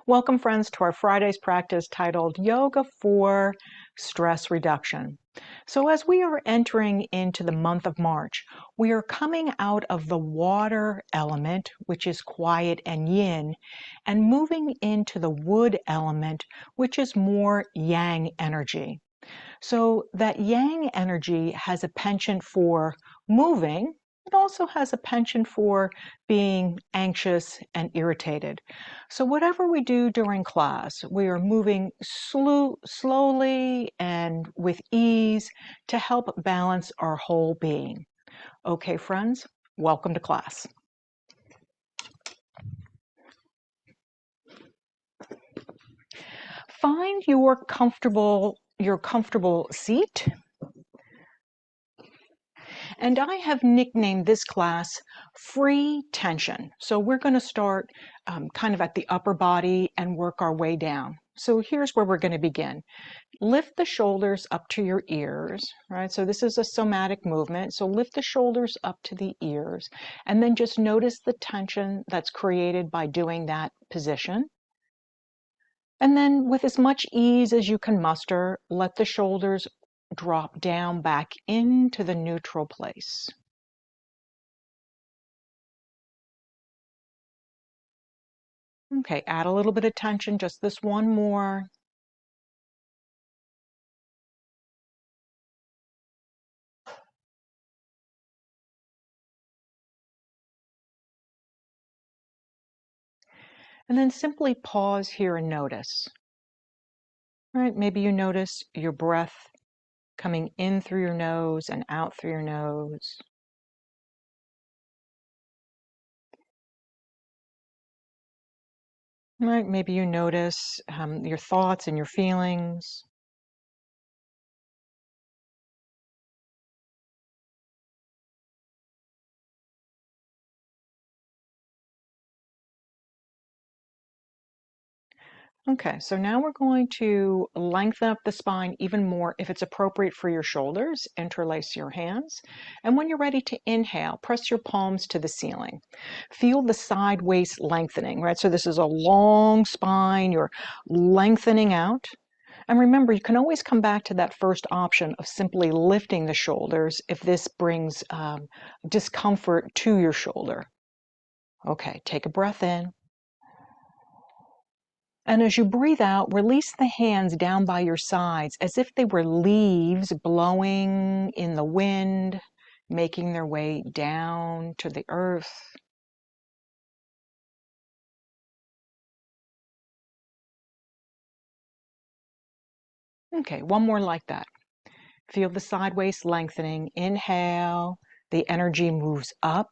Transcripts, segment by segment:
Welcome, friends, to our Friday's practice titled Yoga for Stress Reduction. So as we are entering into the month of March, we are coming out of the water element, which is quiet and yin, and moving into the wood element, which is more yang energy. So that yang energy has a penchant for moving. It also has a penchant for being anxious and irritated. So whatever we do during class, we are moving slowly and with ease to help balance our whole being. Okay, friends, welcome to class. Find your comfortable seat. And I have nicknamed this class Free Tension. So we're going to start kind of at the upper body and work our way down. So here's where we're going to begin. Lift the shoulders up to your ears, right? So this is a somatic movement. So lift the shoulders up to the ears, and then just notice the tension that's created by doing that position. And then with as much ease as you can muster, let the shoulders drop down back into the neutral place. Okay, add a little bit of tension, just this one more. And then simply pause here and notice. Right, maybe you notice your breath coming in through your nose and out through your nose. Right, maybe you notice your thoughts and your feelings. Okay, so now we're going to lengthen up the spine even more if it's appropriate for your shoulders. Interlace your hands. And when you're ready to inhale, press your palms to the ceiling. Feel the side waist lengthening, right? So this is a long spine. You're lengthening out. And remember, you can always come back to that first option of simply lifting the shoulders if this brings discomfort to your shoulder. Okay, take a breath in. And as you breathe out, release the hands down by your sides as if they were leaves blowing in the wind, making their way down to the earth. Okay, one more like that. Feel the side waist lengthening. Inhale, the energy moves up.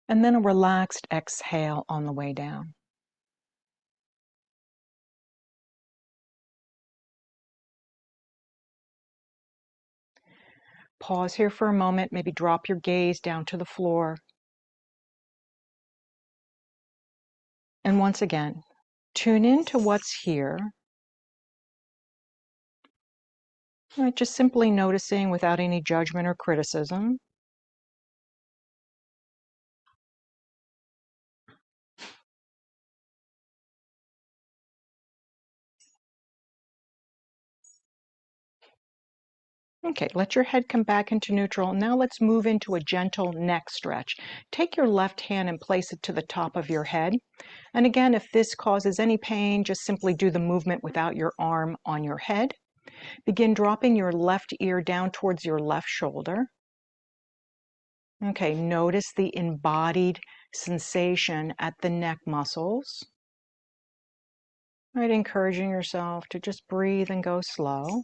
And then a relaxed exhale on the way down. Pause here for a moment, maybe drop your gaze down to the floor. And once again, tune into what's here. Right, just simply noticing without any judgment or criticism. Okay, let your head come back into neutral. Now let's move into a gentle neck stretch. Take your left hand and place it to the top of your head. And again, if this causes any pain, just simply do the movement without your arm on your head. Begin dropping your left ear down towards your left shoulder. Okay, notice the embodied sensation at the neck muscles. Right, encouraging yourself to just breathe and go slow.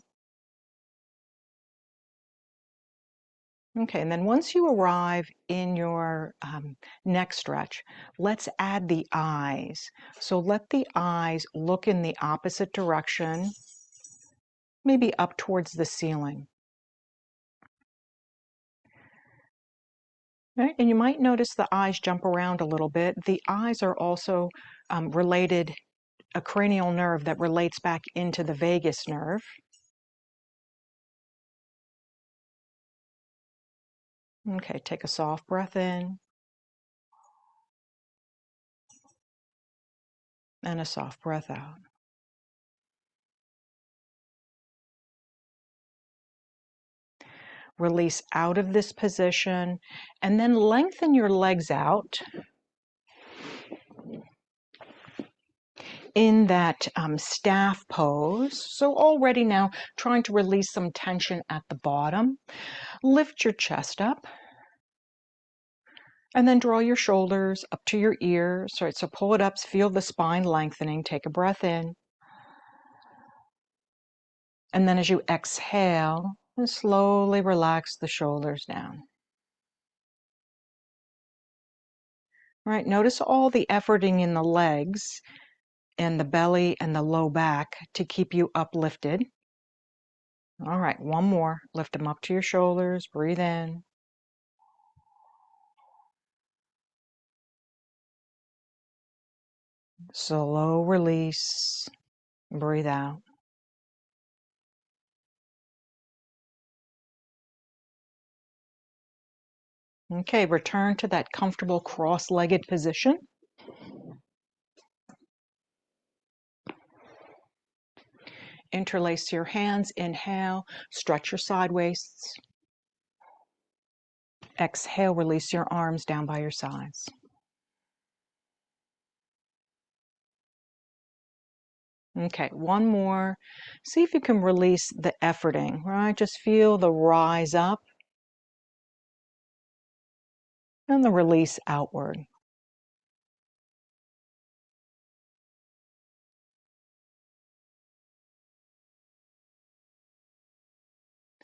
Okay, and then once you arrive in your neck stretch, let's add the eyes. So let the eyes look in the opposite direction, maybe up towards the ceiling. Right? And you might notice the eyes jump around a little bit. The eyes are also related, a cranial nerve that relates back into the vagus nerve. Okay, take a soft breath in. And a soft breath out. Release out of this position and then lengthen your legs out in that staff pose. So already now trying to release some tension at the bottom. Lift your chest up and then draw your shoulders up to your ears. Right, so pull it up, feel the spine lengthening. Take a breath in. And then as you exhale, slowly relax the shoulders down. Right, notice all the efforting in the legs and the belly and the low back to keep you uplifted. All right, one more. Lift them up to your shoulders. Breathe in. Slow release. Breathe out. Okay, return to that comfortable cross-legged position. Interlace your hands. Inhale, stretch your side waists. Exhale, release your arms down by your sides. Okay, one more. See if you can release the efforting, right? Just feel the rise up and the release outward.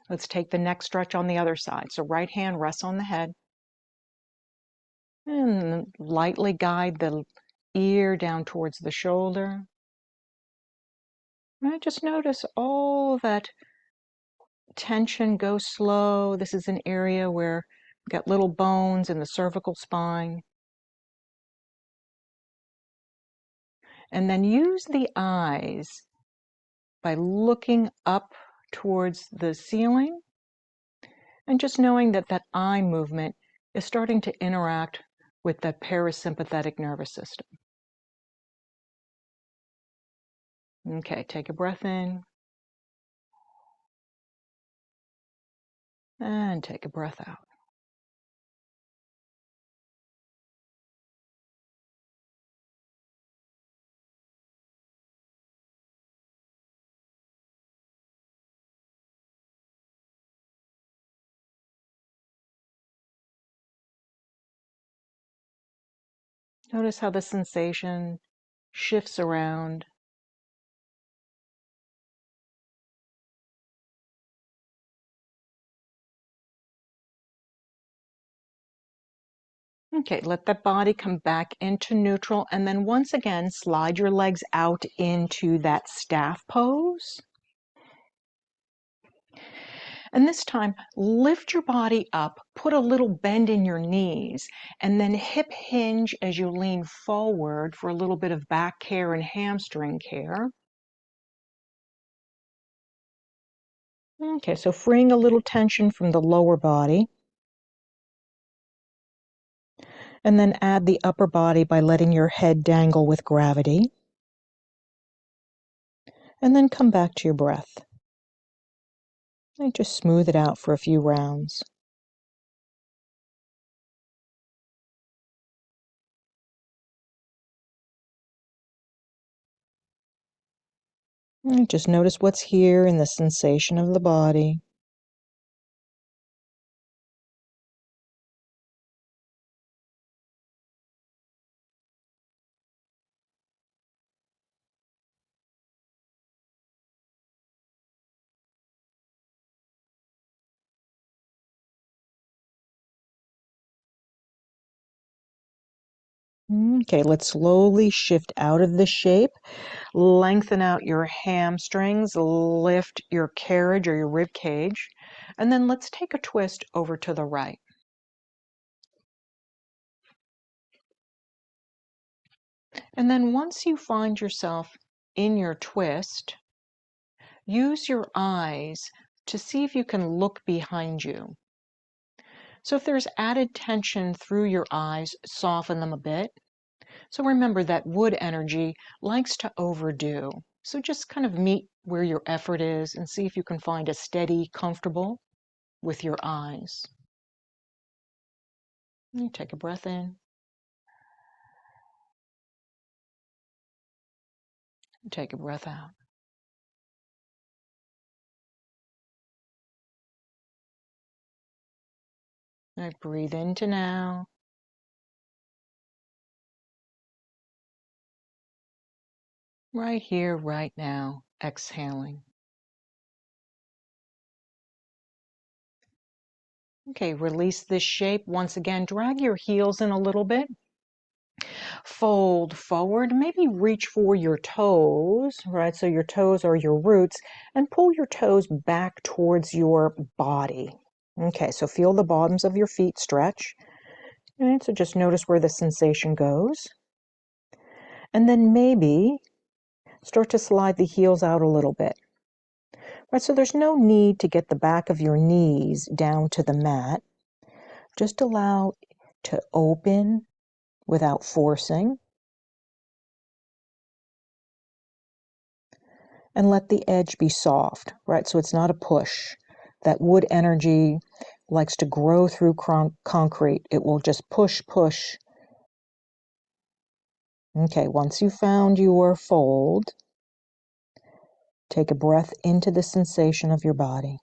Let's take the next stretch on the other side. So right hand rests on the head and lightly guide the ear down towards the shoulder. Right, just notice all that tension. Go slow. This is an area where we've got little bones in the cervical spine. And then use the eyes by looking up towards the ceiling and just knowing that that eye movement is starting to interact with the parasympathetic nervous system. Okay, take a breath in and take a breath out. Notice how the sensation shifts around. Okay, let the body come back into neutral, and then once again, slide your legs out into that staff pose. And this time, lift your body up, put a little bend in your knees, and then hip hinge as you lean forward for a little bit of back care and hamstring care. Okay, so freeing a little tension from the lower body. And then add the upper body by letting your head dangle with gravity. And then come back to your breath. And just smooth it out for a few rounds. And just notice what's here in the sensation of the body. Okay, let's slowly shift out of this shape. Lengthen out your hamstrings, lift your carriage or your rib cage, and then let's take a twist over to the right. And then once you find yourself in your twist, use your eyes to see if you can look behind you. So if there's added tension through your eyes, soften them a bit. So remember that wood energy likes to overdo. So just kind of meet where your effort is and see if you can find a steady, comfortable with your eyes. You take a breath in, take a breath out. All right, breathe into now. Right here, right now, exhaling. Okay, release this shape. Once again, drag your heels in a little bit. Fold forward, maybe reach for your toes, right? So your toes are your roots, and pull your toes back towards your body. Okay, so feel the bottoms of your feet stretch. All right, so just notice where the sensation goes. And then maybe start to slide the heels out a little bit. Right, so there's no need to get the back of your knees down to the mat. Just allow to open without forcing. And let the edge be soft, right? So it's not a push. That wood energy likes to grow through concrete. It will just push, push. Okay, once you found your fold, take a breath into the sensation of your body.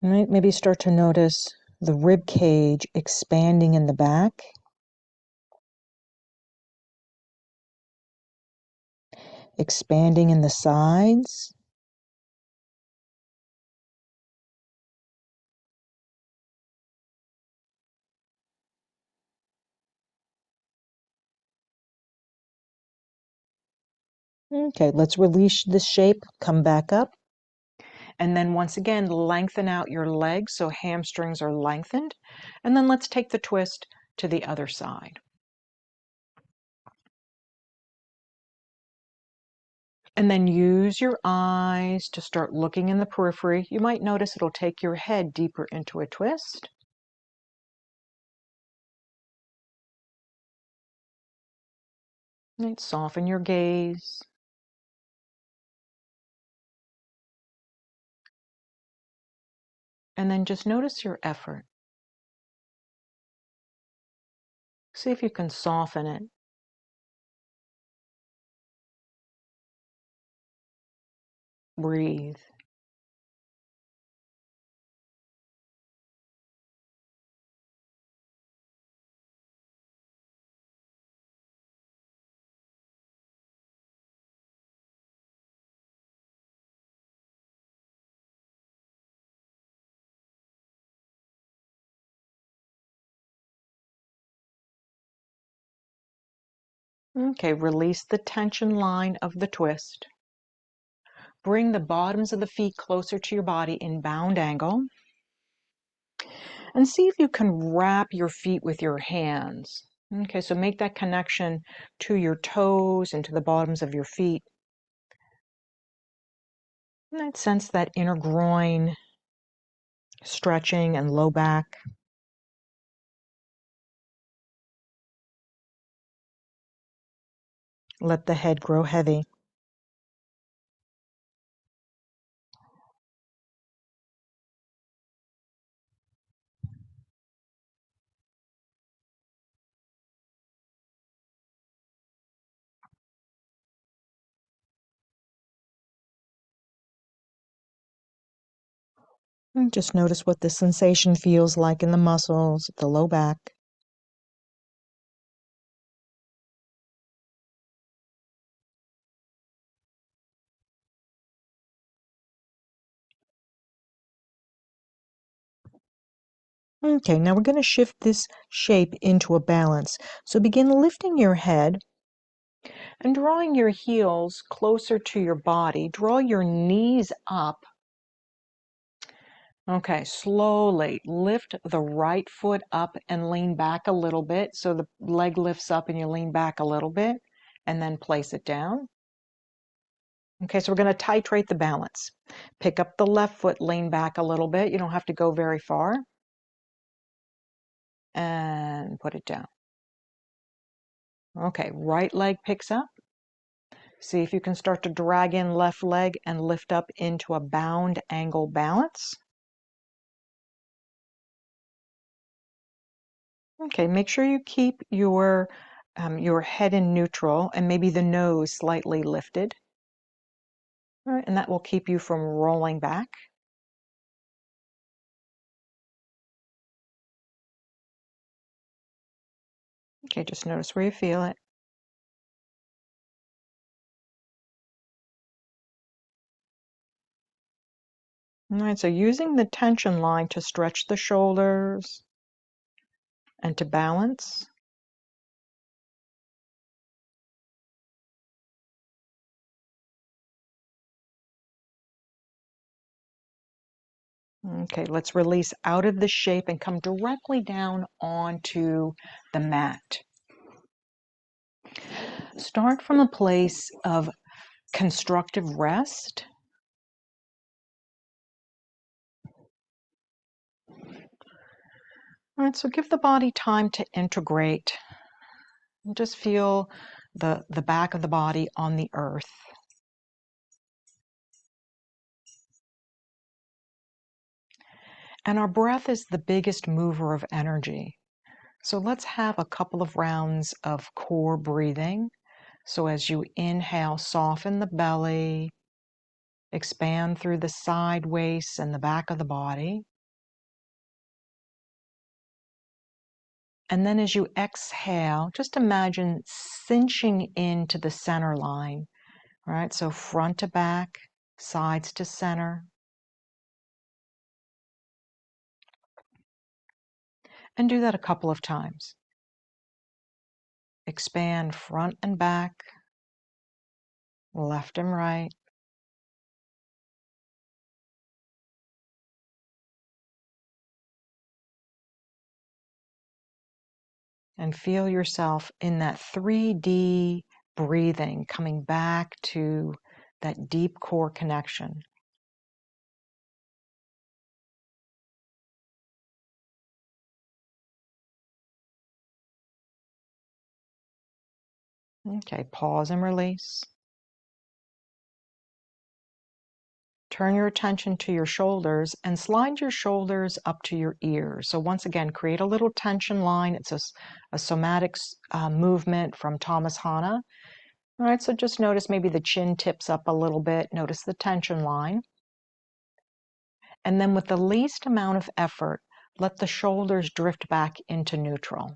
Maybe start to notice the rib cage expanding in the back. Expanding in the sides. Okay, let's release this shape, come back up. And then once again, lengthen out your legs so hamstrings are lengthened. And then let's take the twist to the other side. And then use your eyes to start looking in the periphery. You might notice it'll take your head deeper into a twist. And soften your gaze. And then just notice your effort. See if you can soften it. Breathe. Okay, release the tension line of the twist. Bring the bottoms of the feet closer to your body in bound angle. And see if you can wrap your feet with your hands. Okay, so make that connection to your toes and to the bottoms of your feet. And I'd sense that inner groin stretching and low back. Let the head grow heavy. And just notice what the sensation feels like in the muscles, the low back. Okay, now we're going to shift this shape into a balance. So begin lifting your head and drawing your heels closer to your body. Draw your knees up. Okay, slowly lift the right foot up and lean back a little bit. So the leg lifts up and you lean back a little bit and then place it down. Okay, so we're going to titrate the balance. Pick up the left foot, lean back a little bit. You don't have to go very far. and put it down. Okay, right leg picks up. See if you can start to drag in left leg and lift up into a bound angle balance. Okay, make sure you keep your head in neutral and maybe the nose slightly lifted. All right, and that will keep you from rolling back. Okay, just notice where you feel it. All right, so using the tension line to stretch the shoulders and to balance. Okay, let's release out of the shape and come directly down onto the mat. Start from a place of constructive rest. All right, so give the body time to integrate. And just feel the back of the body on the earth. And our breath is the biggest mover of energy. So let's have a couple of rounds of core breathing. So as you inhale, soften the belly, expand through the side waist and the back of the body. And then as you exhale, just imagine cinching into the center line. All right, so front to back, sides to center. And do that a couple of times. Expand front and back, left and right. And feel yourself in that 3D breathing, coming back to that deep core connection. Okay, pause and release. Turn your attention to your shoulders and slide your shoulders up to your ears. So once again, create a little tension line. It's a somatic movement from Thomas Hanna. All right, so just notice maybe the chin tips up a little bit. Notice the tension line. And then with the least amount of effort, let the shoulders drift back into neutral.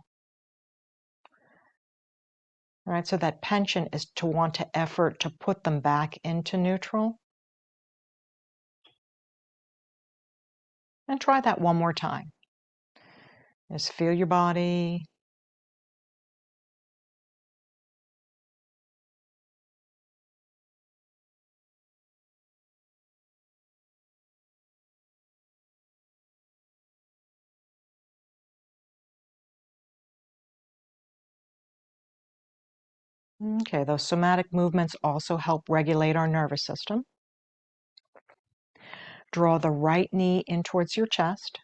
All right, so that penchant is to want to effort to put them back into neutral. And try that one more time. Just feel your body. Okay, those somatic movements also help regulate our nervous system. Draw the right knee in towards your chest.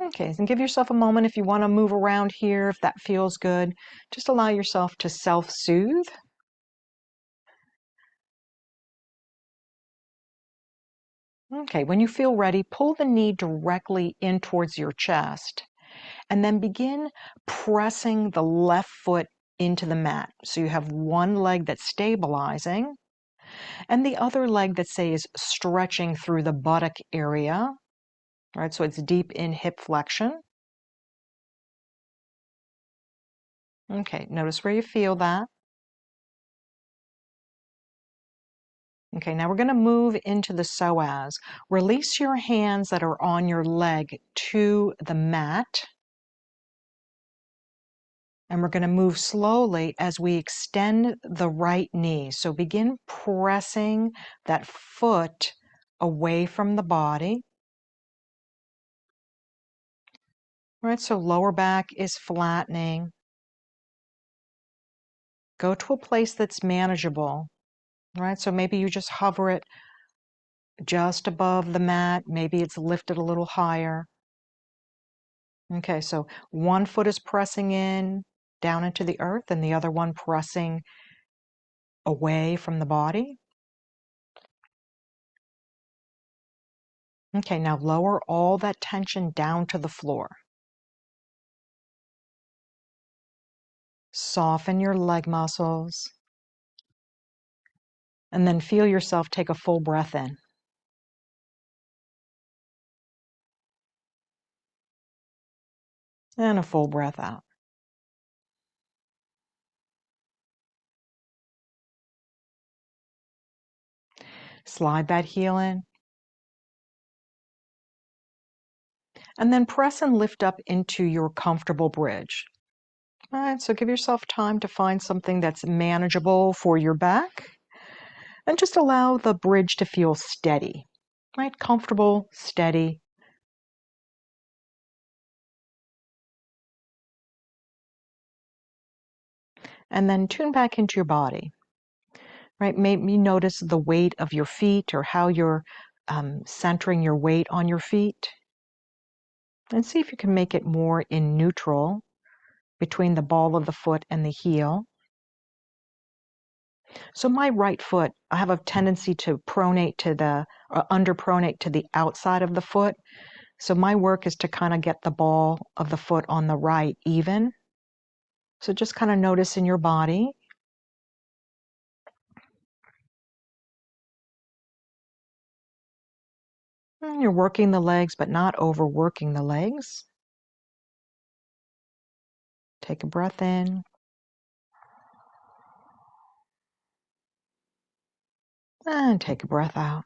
Okay, and give yourself a moment if you want to move around here, if that feels good. Just allow yourself to self-soothe. Okay, when you feel ready, pull the knee directly in towards your chest and then begin pressing the left foot into the mat. So you have one leg that's stabilizing and the other leg that, say, is stretching through the buttock area, right? So it's deep in hip flexion. Okay, notice where you feel that. Okay, now we're going to move into the psoas. Release your hands that are on your leg to the mat. And we're going to move slowly as we extend the right knee. So begin pressing that foot away from the body. All right, so lower back is flattening. Go to a place that's manageable. All right, so maybe you just hover it just above the mat. Maybe it's lifted a little higher. Okay, so one foot is pressing in down into the earth and the other one pressing away from the body. Okay, now lower all that tension down to the floor. Soften your leg muscles. And then feel yourself take a full breath in. And a full breath out. Slide that heel in. And then press and lift up into your comfortable bridge. All right, so give yourself time to find something that's manageable for your back. And just allow the bridge to feel steady, right? Comfortable, steady. And then tune back into your body, right? Maybe notice the weight of your feet or how you're centering your weight on your feet. And see if you can make it more in neutral between the ball of the foot and the heel. So my right foot, I have a tendency to pronate to the, or underpronate to the outside of the foot. So my work is to kind of get the ball of the foot on the right even. So just kind of notice in your body. And you're working the legs, but not overworking the legs. Take a breath in. And take a breath out.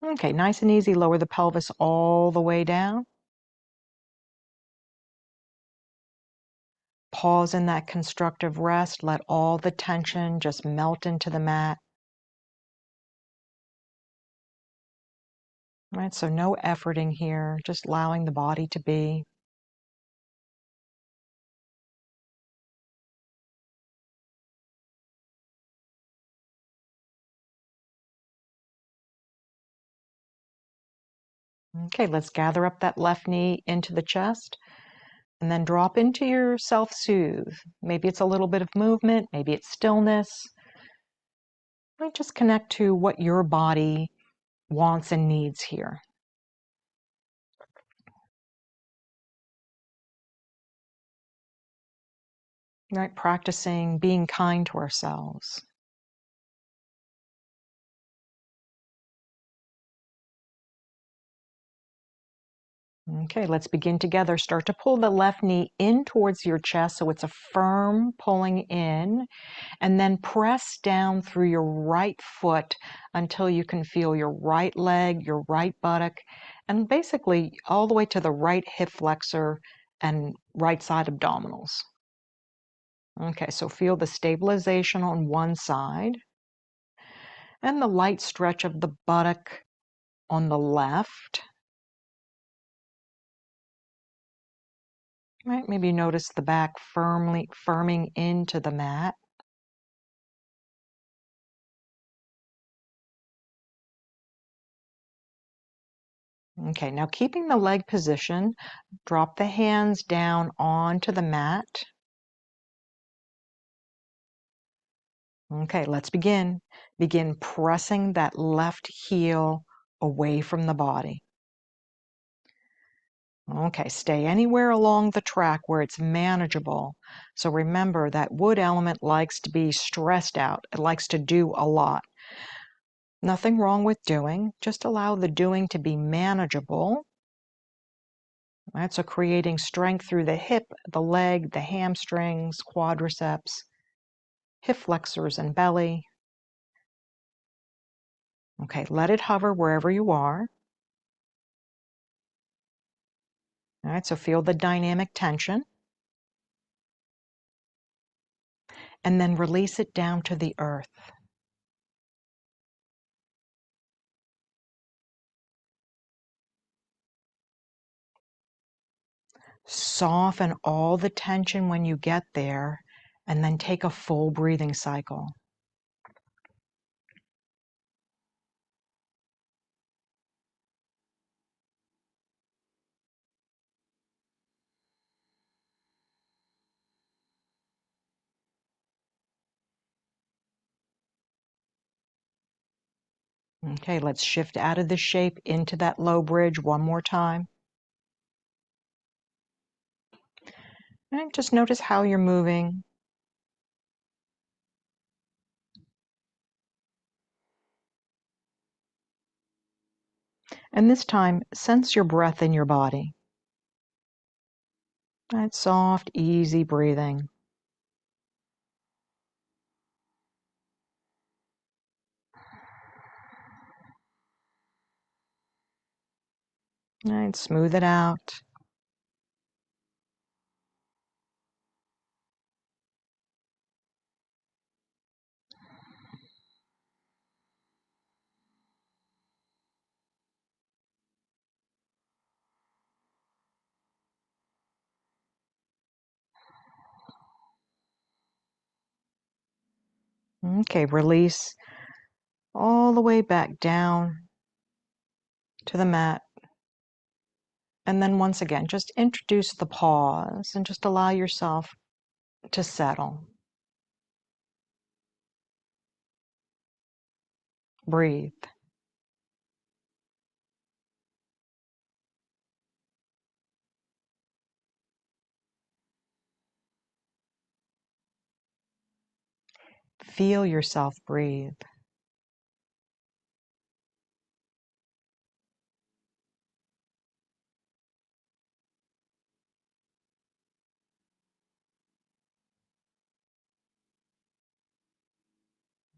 Okay, nice and easy. Lower the pelvis all the way down. Pause in that constructive rest. Let all the tension just melt into the mat. Right, so no efforting here, just allowing the body to be. Okay, let's gather up that left knee into the chest and then drop into your self-soothe. Maybe it's a little bit of movement, maybe it's stillness. Right, just connect to what your body wants and needs here. Right, practicing being kind to ourselves. Okay, let's begin together. Start to pull the left knee in towards your chest so it's a firm pulling in, and then press down through your right foot until you can feel your right leg, your right buttock, and basically all the way to the right hip flexor and right side abdominals. Okay, so feel the stabilization on one side and the light stretch of the buttock on the left. Right, maybe notice the back firmly firming into the mat. Okay, now keeping the leg position, drop the hands down onto the mat. Okay, let's begin. Begin pressing that left heel away from the body. Okay, stay anywhere along the track where it's manageable. So remember that wood element likes to be stressed out. It likes to do a lot. Nothing wrong with doing. Just allow the doing to be manageable. Right, so creating strength through the hip, the leg, the hamstrings, quadriceps, hip flexors, and belly. Okay, let it hover wherever you are. All right, so feel the dynamic tension. And then release it down to the earth. Soften all the tension when you get there, and then take a full breathing cycle. Okay, let's shift out of the shape into that low bridge one more time. And just notice how you're moving. And this time, sense your breath in your body. That soft, easy breathing. Right, smooth it out. Okay, release all the way back down to the mat. And then once again, just introduce the pause and just allow yourself to settle. Breathe. Feel yourself breathe.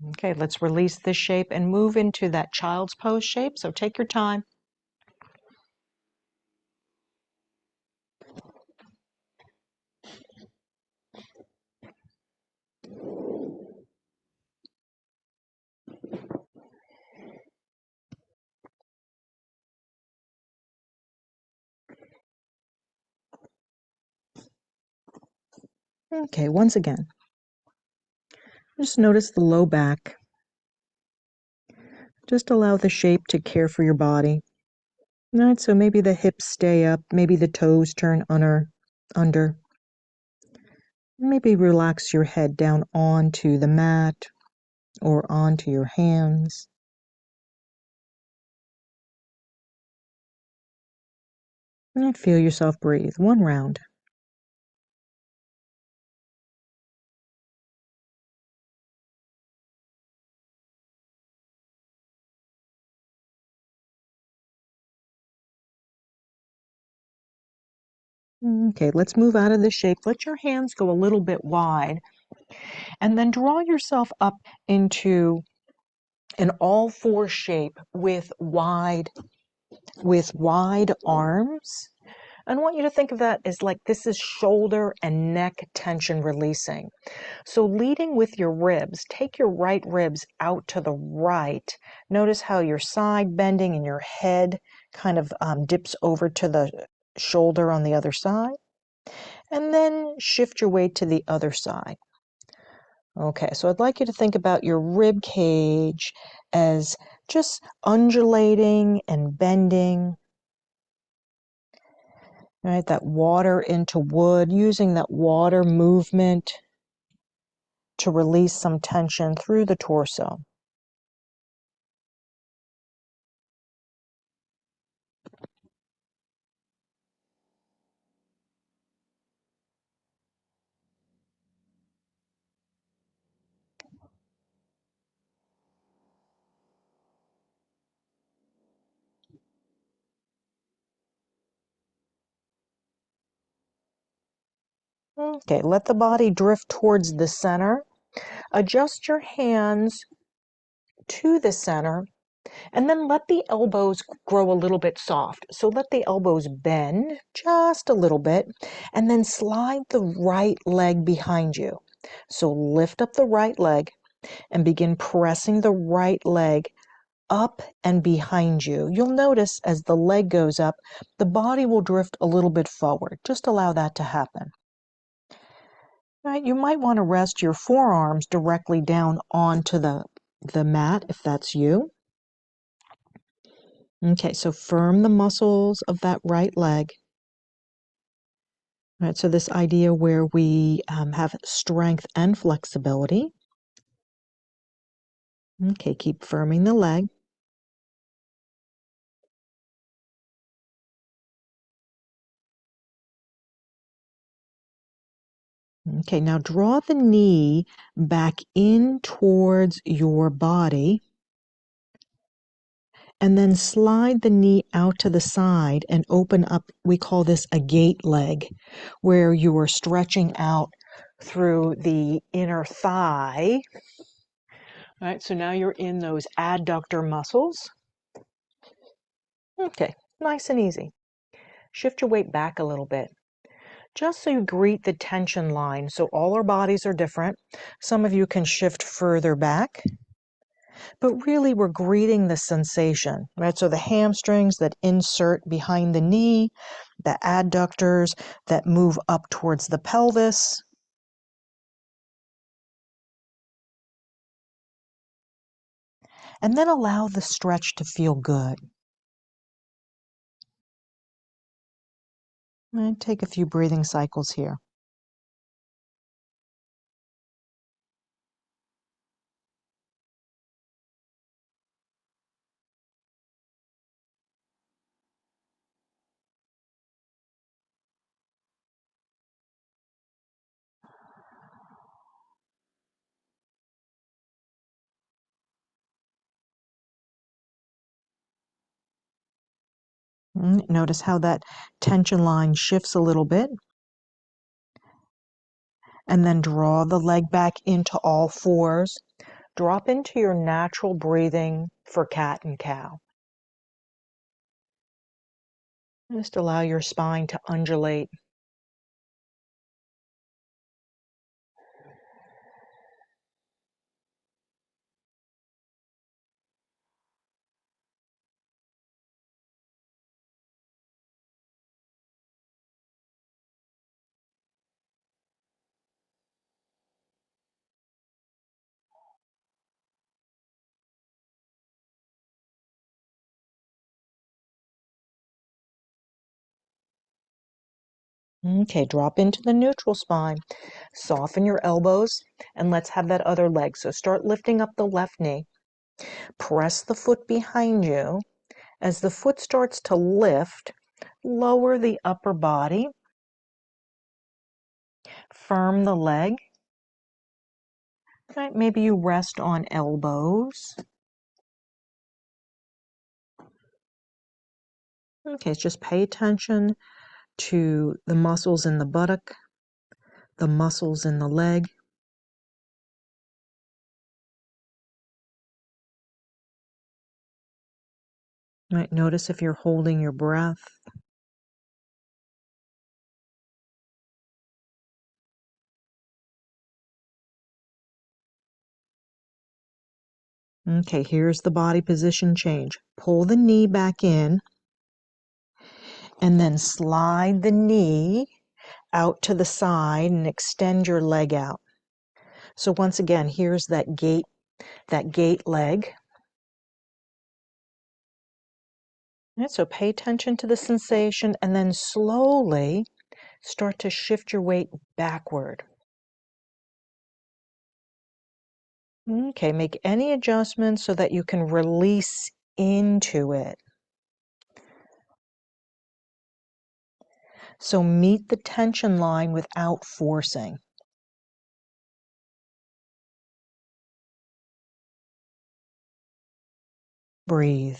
Okay, let's release this shape and move into that child's pose shape. So take your time. Okay, once again, just notice the low back. Just allow the shape to care for your body. All right, so maybe the hips stay up, maybe the toes turn under. Maybe relax your head down onto the mat or onto your hands. And feel yourself breathe. One round. Okay, let's move out of this shape. Let your hands go a little bit wide and then draw yourself up into an all four shape with wide arms. And I want you to think of that as like this is shoulder and neck tension releasing. So leading with your ribs, take your right ribs out to the right. Notice how your side bending and your head kind of dips over to the shoulder on the other side. And then shift your weight to the other side. Okay, so I'd like you to think about your rib cage as just undulating and bending. Right, that water into wood, using that water movement to release some tension through the torso. Okay, let the body drift towards the center. Adjust your hands to the center and then let the elbows grow a little bit soft. So let the elbows bend just a little bit and then slide the right leg behind you. So lift up the right leg and begin pressing the right leg up and behind you. You'll notice as the leg goes up, the body will drift a little bit forward. Just allow that to happen. Right, you might want to rest your forearms directly down onto the mat if that's you. Okay, so firm the muscles of that right leg. Right, so this idea where we have strength and flexibility. Okay, keep firming the leg. Okay, now draw the knee back in towards your body and then slide the knee out to the side and open up. We call this a gate leg, where you are stretching out through the inner thigh. All right, so now you're in those adductor muscles. Okay, nice and easy. Shift your weight back a little bit, just so you greet the tension line. So all our bodies are different. Some of you can shift further back, but really we're greeting the sensation, right? So the hamstrings that insert behind the knee, the adductors that move up towards the pelvis. And then allow the stretch to feel good. And take a few breathing cycles here. Notice how that tension line shifts a little bit. And then draw the leg back into all fours. Drop into your natural breathing for cat and cow. Just allow your spine to undulate. Okay, drop into the neutral spine. Soften your elbows, and let's have that other leg. So start lifting up the left knee. Press the foot behind you. As the foot starts to lift, lower the upper body. Firm the leg. Right, maybe you rest on elbows. Okay, just pay attention to the muscles in the buttock, the muscles in the leg. Right, notice if you're holding your breath. Okay, here's the body position change. Pull the knee back in and then slide the knee out to the side and extend your leg out. So once again, here's that gate leg. Right, so pay attention to the sensation and then slowly start to shift your weight backward. Okay, make any adjustments so that you can release into it. So meet the tension line without forcing. Breathe.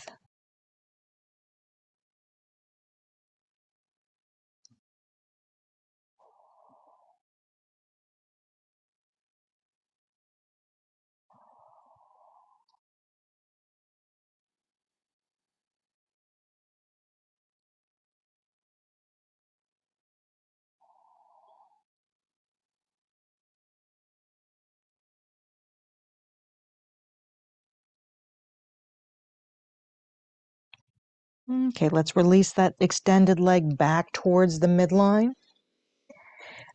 Okay, let's release that extended leg back towards the midline.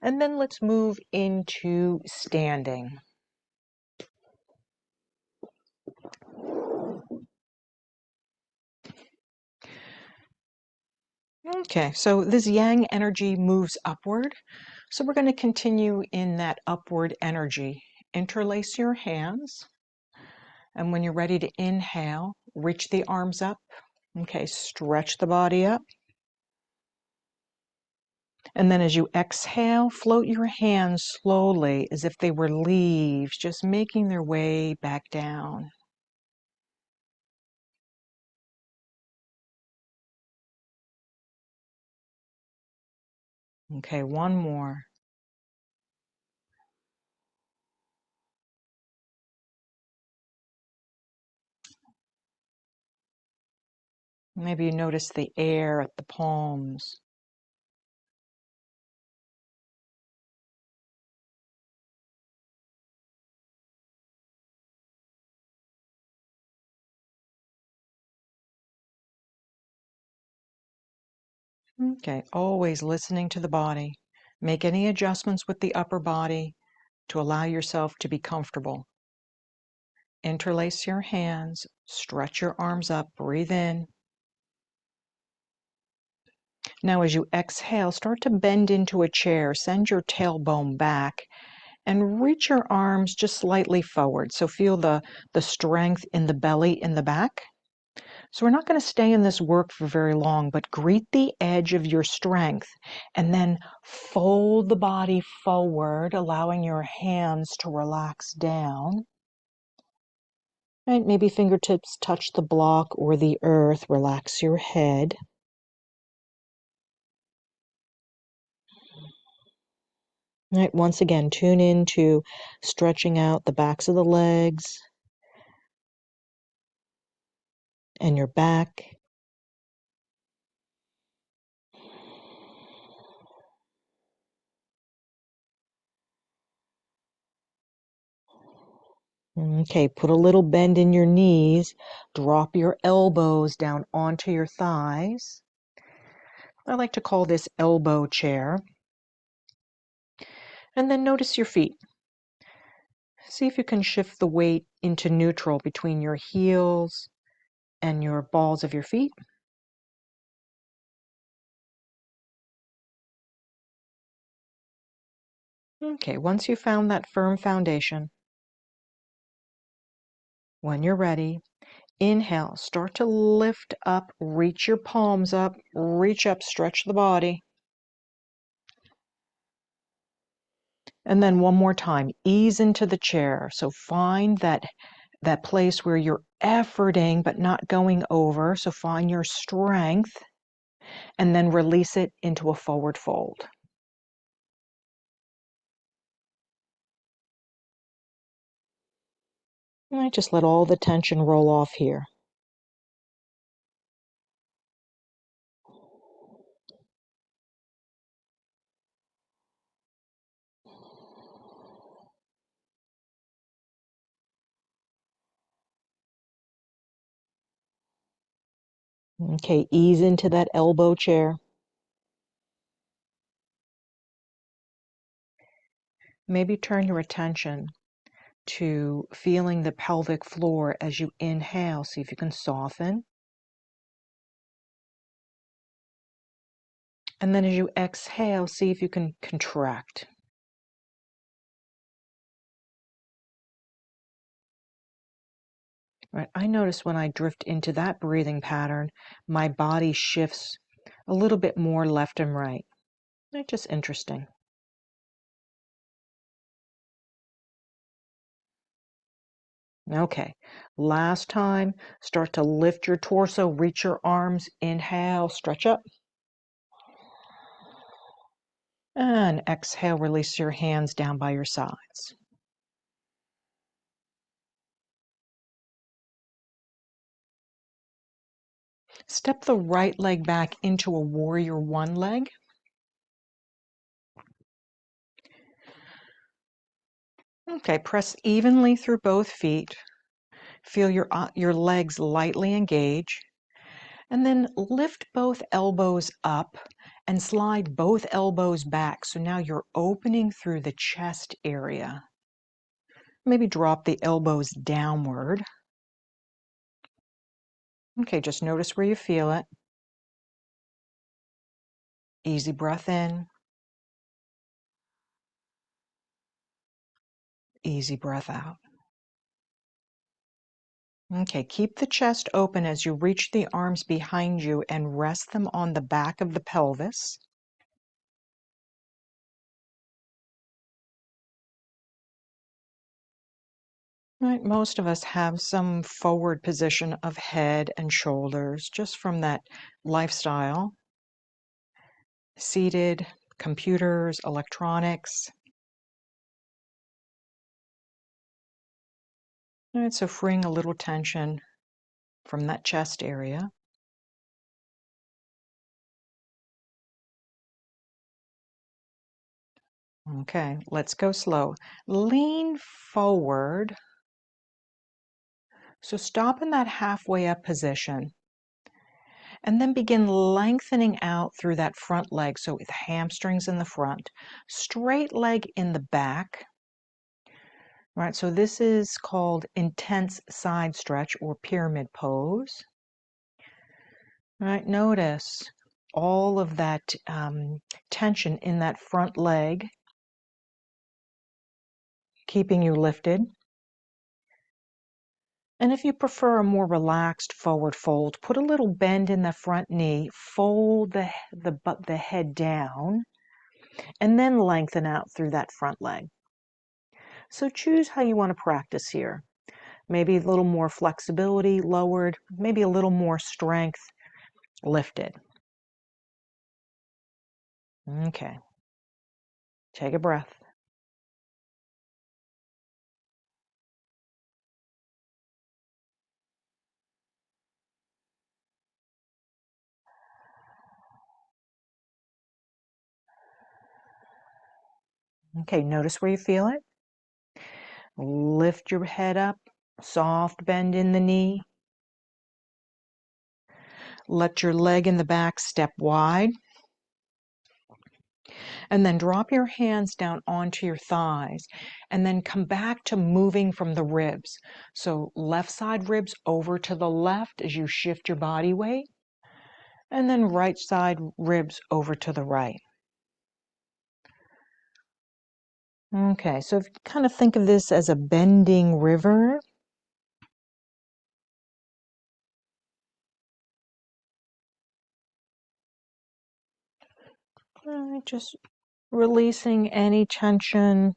And then let's move into standing. Okay, so this yang energy moves upward. So we're going to continue in that upward energy. Interlace your hands. And when you're ready to inhale, reach the arms up. Okay, stretch the body up. And then as you exhale, float your hands slowly as if they were leaves, just making their way back down. Okay, one more. Maybe you notice the air at the palms. Okay, always listening to the body. Make any adjustments with the upper body to allow yourself to be comfortable. Interlace your hands, stretch your arms up, breathe in. Now as you exhale, start to bend into a chair, send your tailbone back, and reach your arms just slightly forward. So feel the strength in the belly in the back. So we're not going to stay in this work for very long, but greet the edge of your strength and then fold the body forward, allowing your hands to relax down. Right, maybe fingertips touch the block or the earth. Relax your head. Right, once again, tune into stretching out the backs of the legs and your back. Okay, put a little bend in your knees. Drop your elbows down onto your thighs. I like to call this elbow chair. And then notice your feet. See if you can shift the weight into neutral between your heels and your balls of your feet. Okay, once you've found that firm foundation, when you're ready, inhale, start to lift up, reach your palms up, reach up, stretch the body. And then one more time, ease into the chair. So find that place where you're efforting but not going over. So find your strength and then release it into a forward fold. And I just let all the tension roll off here. Okay, ease into that elbow chair. Maybe turn your attention to feeling the pelvic floor as you inhale. See if you can soften. And then as you exhale, see if you can contract. Right. I notice when I drift into that breathing pattern, my body shifts a little bit more left and right. It's just interesting. Okay, last time, start to lift your torso, reach your arms, inhale, stretch up. And exhale, release your hands down by your sides. Step the right leg back into a warrior one leg. Okay, press evenly through both feet. Feel your legs lightly engage. And then lift both elbows up and slide both elbows back. So now you're opening through the chest area. Maybe drop the elbows downward. Okay, just notice where you feel it. Easy breath in. Easy breath out. Okay, keep the chest open as you reach the arms behind you and rest them on the back of the pelvis. Right, most of us have some forward position of head and shoulders just from that lifestyle. Seated, computers, electronics. All right, so freeing a little tension from that chest area. Okay, let's go slow. Lean forward. So stop in that halfway up position. And then begin lengthening out through that front leg. So with hamstrings in the front, straight leg in the back. Right, so this is called intense side stretch or pyramid pose. Right, notice all of that tension in that front leg, keeping you lifted. And if you prefer a more relaxed forward fold, put a little bend in the front knee, fold the head down, and then lengthen out through that front leg. So choose how you want to practice here. Maybe a little more flexibility lowered, maybe a little more strength lifted. Okay, take a breath. Okay, notice where you feel it. Lift your head up, soft bend in the knee. Let your leg in the back step wide. And then drop your hands down onto your thighs and then come back to moving from the ribs. So left side ribs over to the left as you shift your body weight, and then right side ribs over to the right. Okay, so if you kind of think of this as a bending river, just releasing any tension.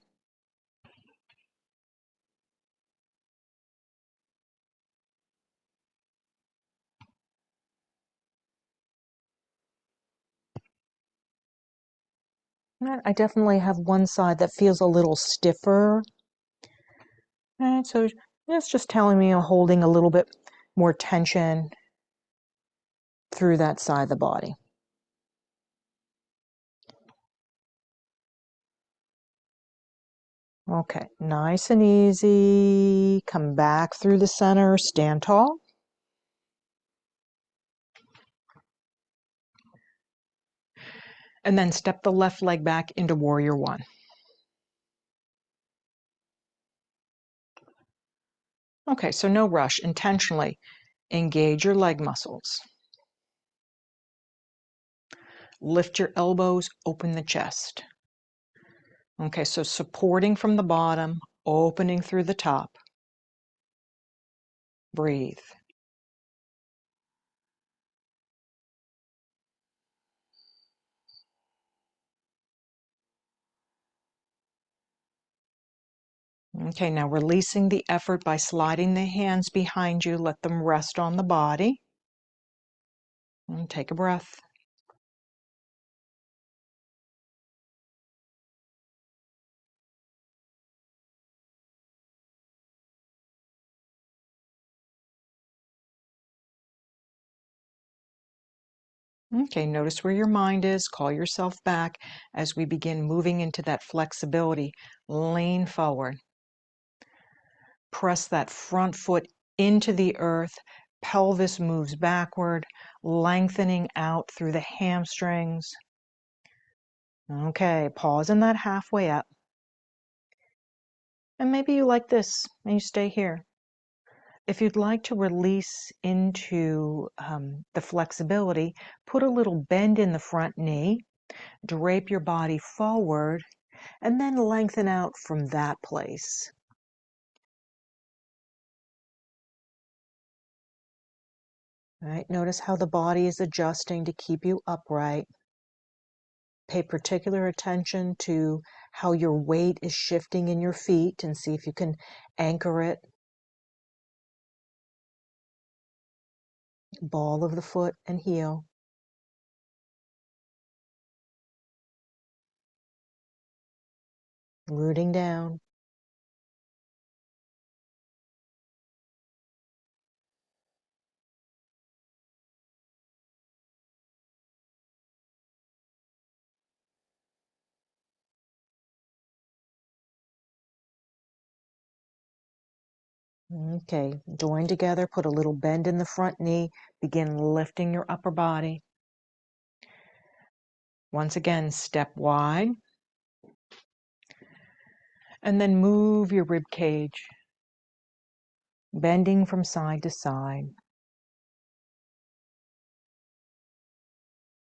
I definitely have one side that feels a little stiffer. And so that's just telling me I'm holding a little bit more tension through that side of the body. Okay, nice and easy. Come back through the center, stand tall. And then step the left leg back into warrior one. Okay, so no rush, intentionally engage your leg muscles. Lift your elbows, open the chest. Okay, so supporting from the bottom, opening through the top. Breathe. Okay, now releasing the effort by sliding the hands behind you. Let them rest on the body. And take a breath. Okay, notice where your mind is. Call yourself back as we begin moving into that flexibility. Lean forward. Press that front foot into the earth. Pelvis moves backward, lengthening out through the hamstrings. Okay, pause in that halfway up. And maybe you like this and you stay here. If you'd like to release into the flexibility, put a little bend in the front knee, drape your body forward, and then lengthen out from that place. All right, notice how the body is adjusting to keep you upright. Pay particular attention to how your weight is shifting in your feet and see if you can anchor it ball of the foot and heel. Rooting down. Okay, join together, put a little bend in the front knee, begin lifting your upper body. Once again, step wide, and then move your rib cage, bending from side to side.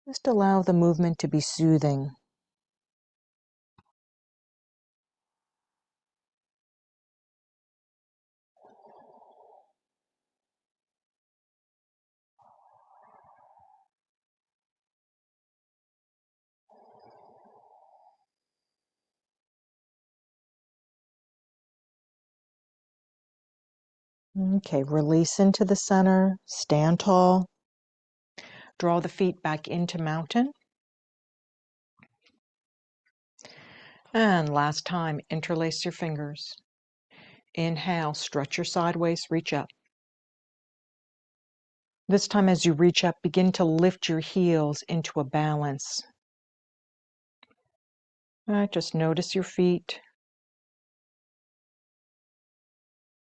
Just allow the movement to be soothing. Okay, release into the center, stand tall. Draw the feet back into mountain. And last time, interlace your fingers. Inhale, stretch your sideways, reach up. This time as you reach up, begin to lift your heels into a balance. All right, just notice your feet.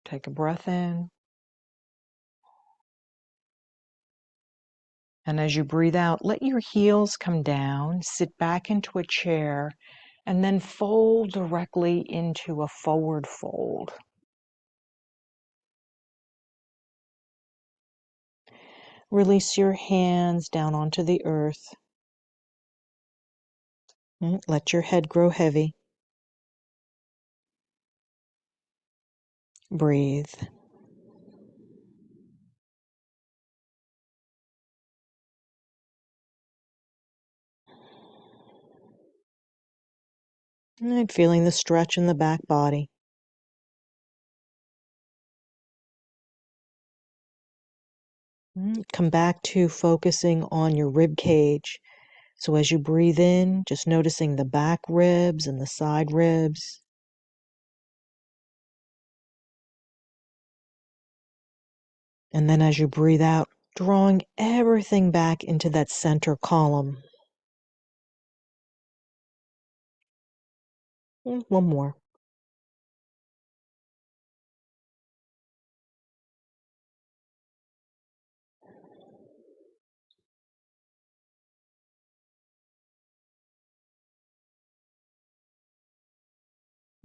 Take a breath in. And as you breathe out, let your heels come down, sit back into a chair, and then fold directly into a forward fold. Release your hands down onto the earth. Let your head grow heavy. Breathe. And feeling the stretch in the back body. Come back to focusing on your rib cage. So as you breathe in, just noticing the back ribs and the side ribs. And then as you breathe out, drawing everything back into that center column. One more.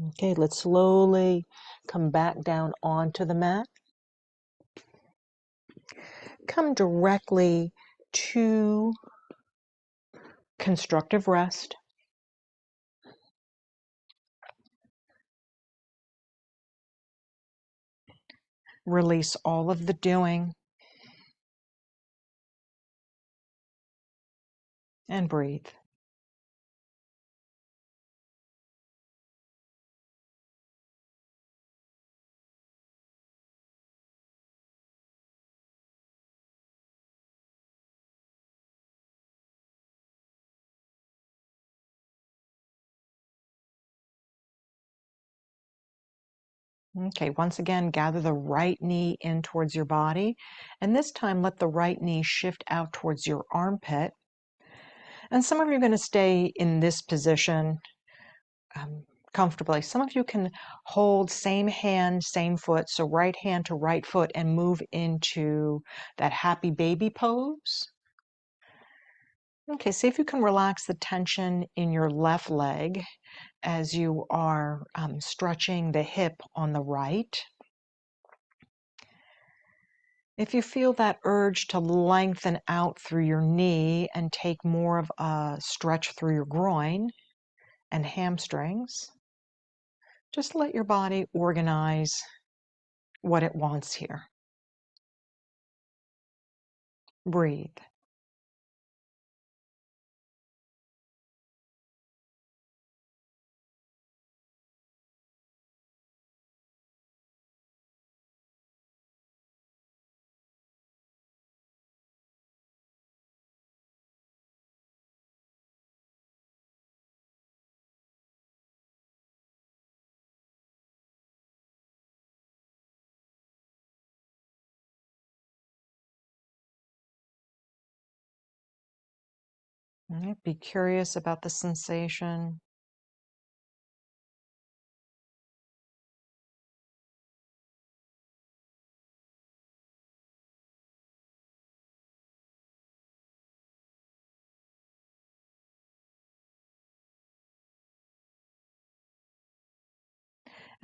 Okay, let's slowly come back down onto the mat. Come directly to constructive rest. Release all of the doing and breathe. Okay, once again, gather the right knee in towards your body. And this time, let the right knee shift out towards your armpit. And some of you are going to stay in this position comfortably. Some of you can hold same hand, same foot. So right hand to right foot and move into that happy baby pose. Okay, see if you can relax the tension in your left leg as you are stretching the hip on the right. If you feel that urge to lengthen out through your knee and take more of a stretch through your groin and hamstrings, just let your body organize what it wants here. Breathe. All right, be curious about the sensation.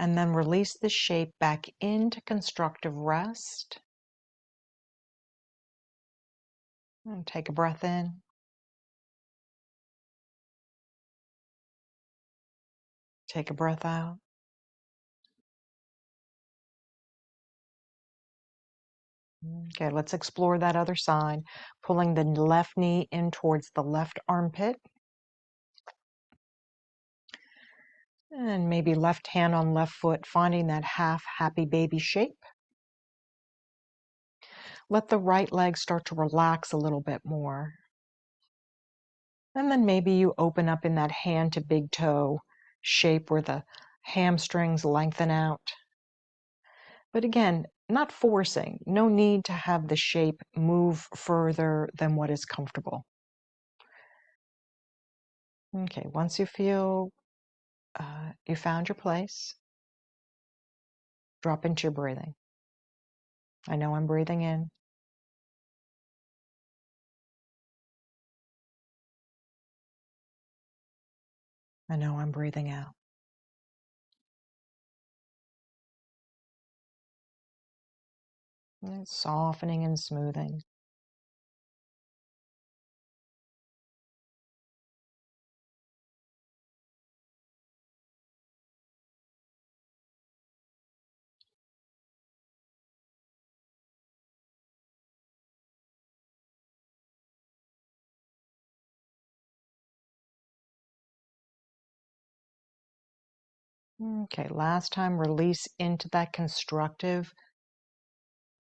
And then release the shape back into constructive rest. And take a breath in. Take a breath out. Okay, let's explore that other side. Pulling the left knee in towards the left armpit. And maybe left hand on left foot, finding that half happy baby shape. Let the right leg start to relax a little bit more. And then maybe you open up in that hand to big toe shape where the hamstrings lengthen out. But again, not forcing. No need to have the shape move further than what is comfortable. Okay, once you feel you found your place, drop into your breathing. I know I'm breathing in. I know I'm breathing out. And it's softening and smoothing. Okay, last time, release into that constructive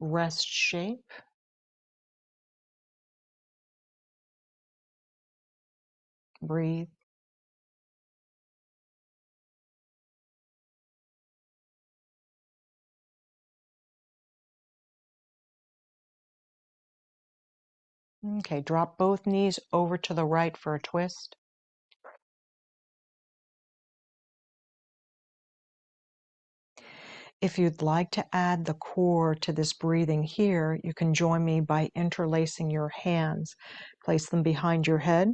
rest shape. Breathe. Okay, drop both knees over to the right for a twist. If you'd like to add the core to this breathing here, you can join me by interlacing your hands. Place them behind your head.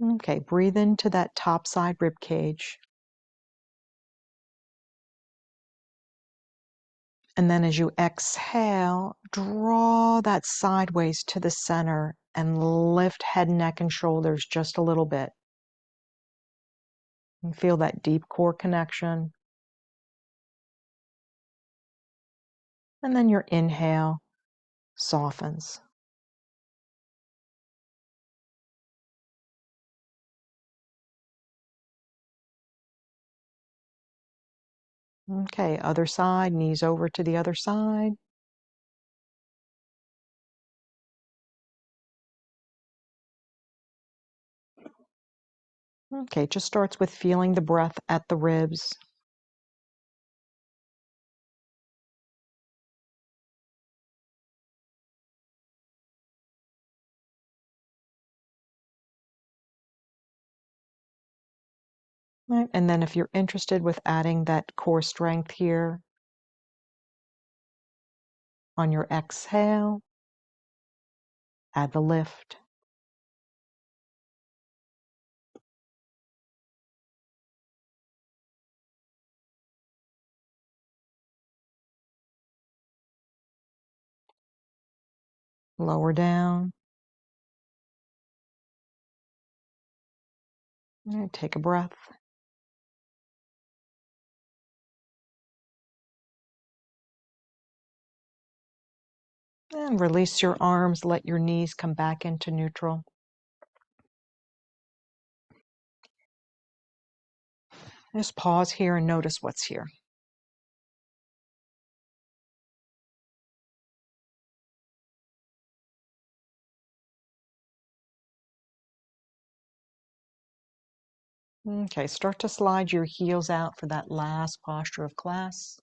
Okay, breathe into that top side rib cage. And then as you exhale, draw that sideways to the center and lift head, neck, and shoulders just a little bit. And feel that deep core connection. And then your inhale softens. Okay, other side, knees over to the other side. Okay, it just starts with feeling the breath at the ribs. Right, and then if you're interested with adding that core strength here, on your exhale, add the lift. Lower down. And take a breath. And release your arms, let your knees come back into neutral. Just pause here and notice what's here. Okay, start to slide your heels out for that last posture of class.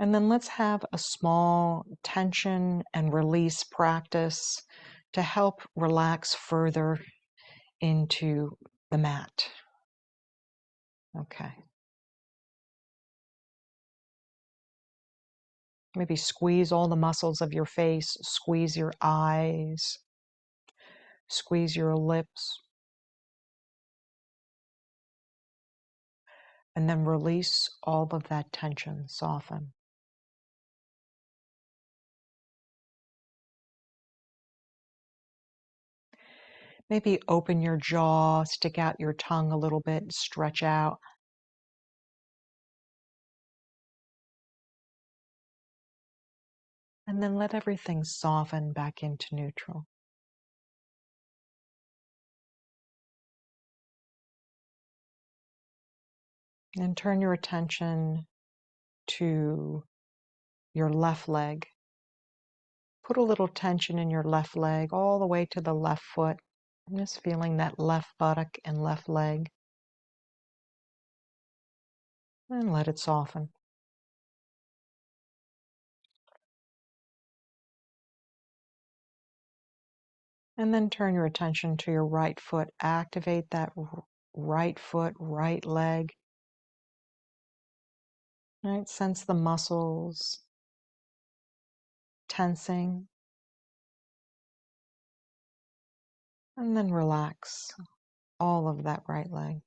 And then let's have a small tension and release practice to help relax further into the mat. Okay. Maybe squeeze all the muscles of your face, squeeze your eyes, squeeze your lips, and then release all of that tension, soften. Maybe open your jaw, stick out your tongue a little bit, stretch out. And then let everything soften back into neutral. And turn your attention to your left leg. Put a little tension in your left leg all the way to the left foot. I'm just feeling that left buttock and left leg. And let it soften. And then turn your attention to your right foot. Activate that right foot, right leg. Right? Sense the muscles tensing. And then relax all of that right leg.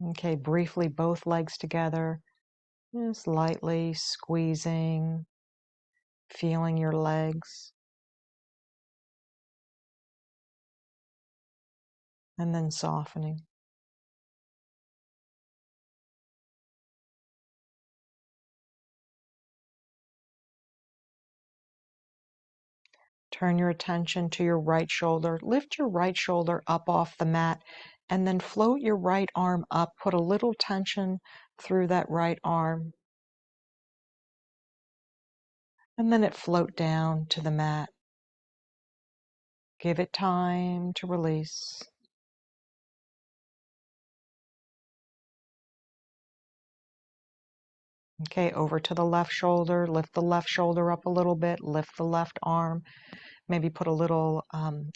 Okay, briefly both legs together. Just lightly squeezing, feeling your legs. And then softening. Turn your attention to your right shoulder. Lift your right shoulder up off the mat and then float your right arm up. Put a little tension through that right arm. And then it float down to the mat. Give it time to release. Okay, over to the left shoulder. Lift the left shoulder up a little bit. Lift the left arm. Maybe put a little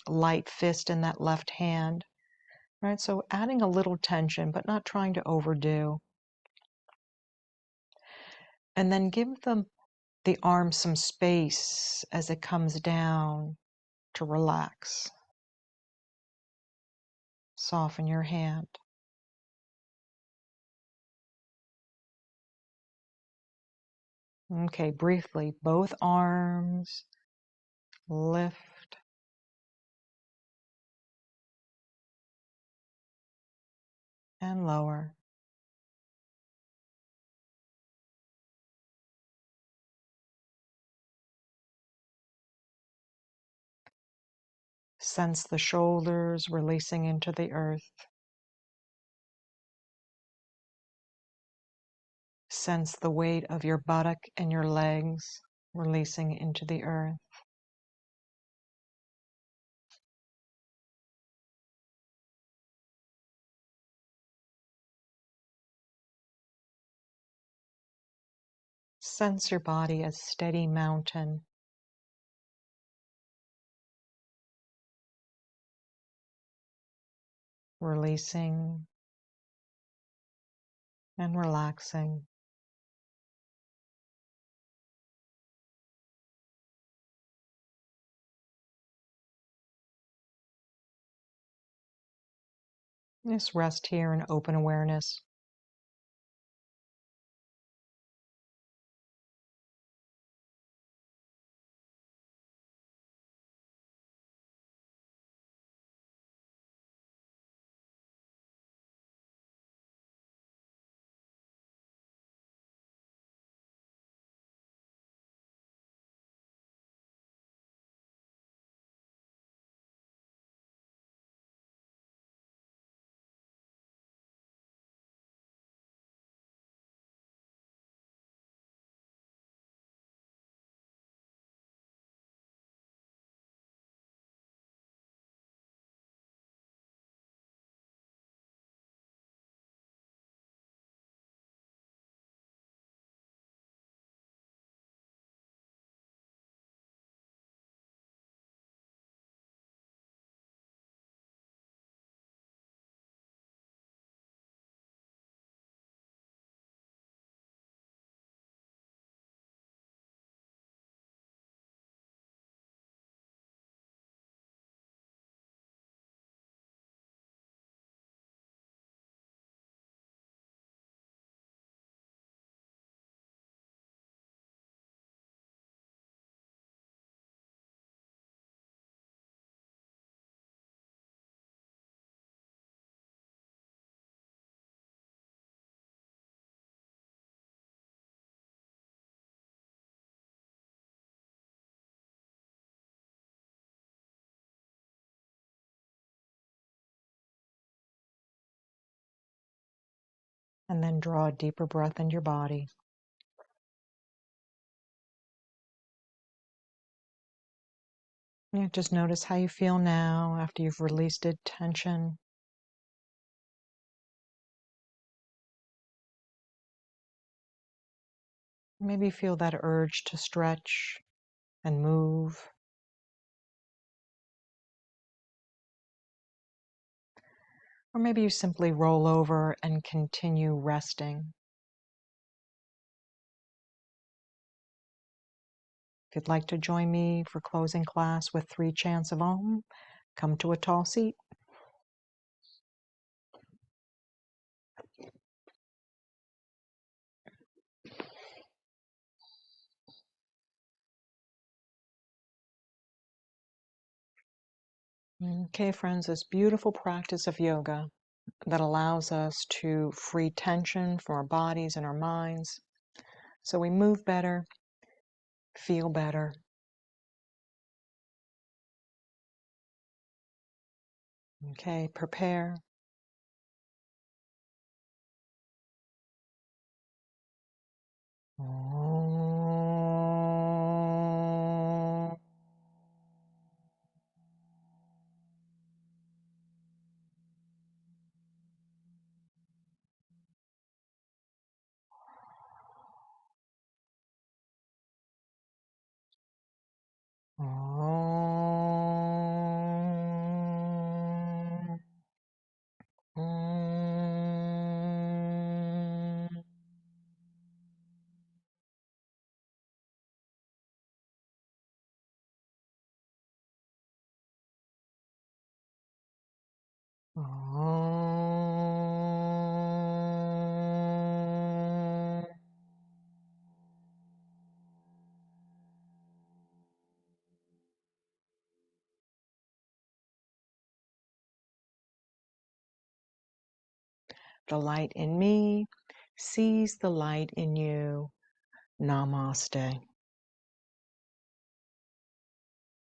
light fist in that left hand. Right, so adding a little tension, but not trying to overdo. And then give the arm some space as it comes down to relax. Soften your hand. Okay, briefly, both arms lift and lower. Sense the shoulders releasing into the earth. Sense the weight of your buttock and your legs releasing into the earth. Sense your body as steady mountain. Releasing and relaxing. Just rest here in open awareness. And then draw a deeper breath into your body. Yeah, just notice how you feel now after you've released tension. Maybe feel that urge to stretch and move. Or maybe you simply roll over and continue resting. If you'd like to join me for closing class with 3 chants of Om, come to a tall seat. Okay, friends, this beautiful practice of yoga that allows us to free tension from our bodies and our minds so we move better, feel better. Okay, prepare. Om. Om. Om. Om. The light in me sees the light in you. Namaste.